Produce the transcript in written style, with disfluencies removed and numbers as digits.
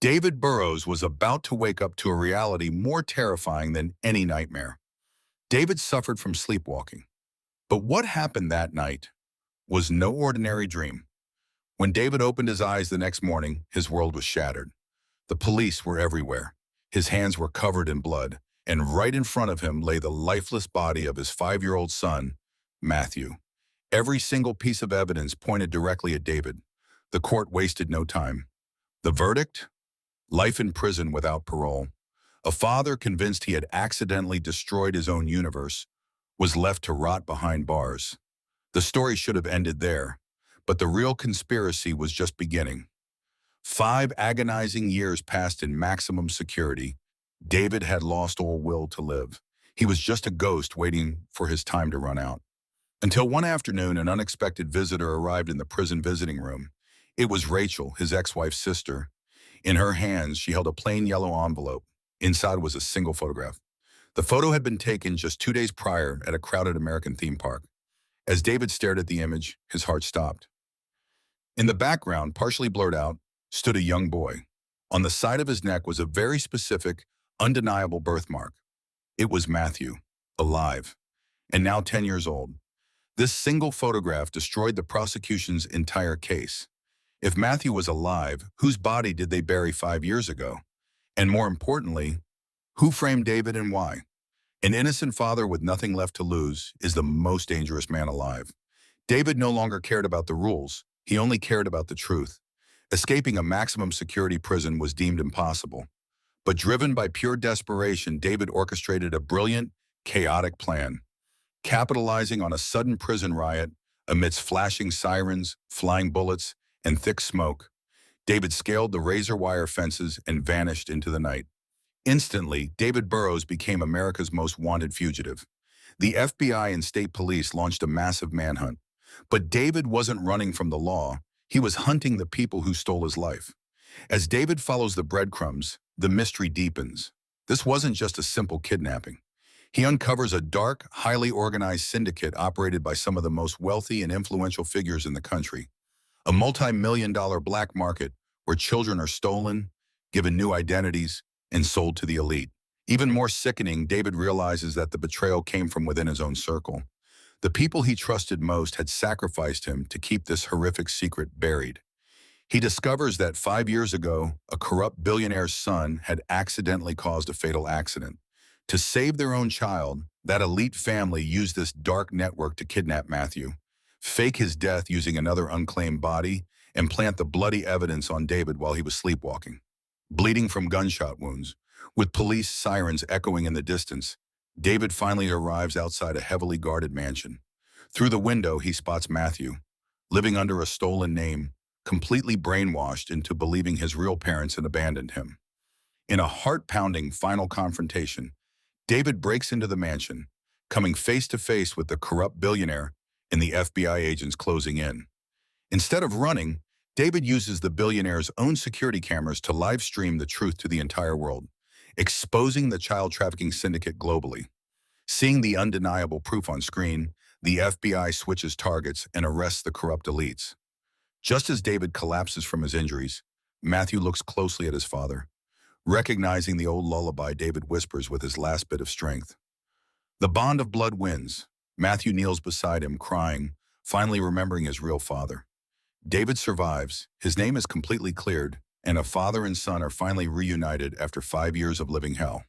David Burrows was about to wake up to a reality more terrifying than any nightmare. David suffered from sleepwalking. But what happened that night was no ordinary dream. When David opened his eyes the next morning, his world was shattered. The police were everywhere. His hands were covered in blood, and right in front of him lay the lifeless body of his 5-year-old son, Matthew. Every single piece of evidence pointed directly at David. The court wasted no time. The verdict? Life in prison without parole. A father convinced he had accidentally destroyed his own universe was left to rot behind bars. The story should have ended there, but the real conspiracy was just beginning. 5 agonizing years passed in maximum security. David had lost all will to live. He was just a ghost waiting for his time to run out. Until one afternoon, an unexpected visitor arrived in the prison visiting room. It was Rachel, his ex-wife's sister. In her hands, she held a plain yellow envelope. Inside was a single photograph. The photo had been taken just 2 days prior at a crowded American theme park. As David stared at the image, his heart stopped. In the background, partially blurred out, stood a young boy. On the side of his neck was a very specific, undeniable birthmark. It was Matthew, alive, and now 10 years old. This single photograph destroyed the prosecution's entire case. If Matthew was alive, whose body did they bury 5 years ago? And more importantly, who framed David and why? An innocent father with nothing left to lose is the most dangerous man alive. David no longer cared about the rules. He only cared about the truth. Escaping a maximum security prison was deemed impossible. But driven by pure desperation, David orchestrated a brilliant, chaotic plan. Capitalizing on a sudden prison riot amidst flashing sirens, flying bullets, and thick smoke, David scaled the razor wire fences and vanished into the night. Instantly, David Burrows became America's most wanted fugitive. The FBI and state police launched a massive manhunt. But David wasn't running from the law. He was hunting the people who stole his life. As David follows the breadcrumbs, the mystery deepens. This wasn't just a simple kidnapping. He uncovers a dark, highly organized syndicate operated by some of the most wealthy and influential figures in the country. A multi-million-dollar black market where children are stolen, given new identities, and sold to the elite. Even more sickening, David realizes that the betrayal came from within his own circle. The people he trusted most had sacrificed him to keep this horrific secret buried. He discovers that 5 years ago, a corrupt billionaire's son had accidentally caused a fatal accident. To save their own child, that elite family used this dark network to kidnap Matthew, fake his death using another unclaimed body, and plant the bloody evidence on David while he was sleepwalking. Bleeding from gunshot wounds, with police sirens echoing in the distance, David finally arrives outside a heavily guarded mansion. Through the window, he spots Matthew, living under a stolen name, completely brainwashed into believing his real parents had abandoned him. In a heart-pounding final confrontation, David breaks into the mansion, coming face to face with the corrupt billionaire and the FBI agents closing in. Instead of running, David uses the billionaire's own security cameras to live stream the truth to the entire world, exposing the child trafficking syndicate globally. Seeing the undeniable proof on screen, the FBI switches targets and arrests the corrupt elites. Just as David collapses from his injuries, Matthew looks closely at his father. Recognizing the old lullaby, David whispers with his last bit of strength. The bond of blood wins. Matthew kneels beside him, crying, finally remembering his real father. David survives, his name is completely cleared, and a father and son are finally reunited after 5 years of living hell.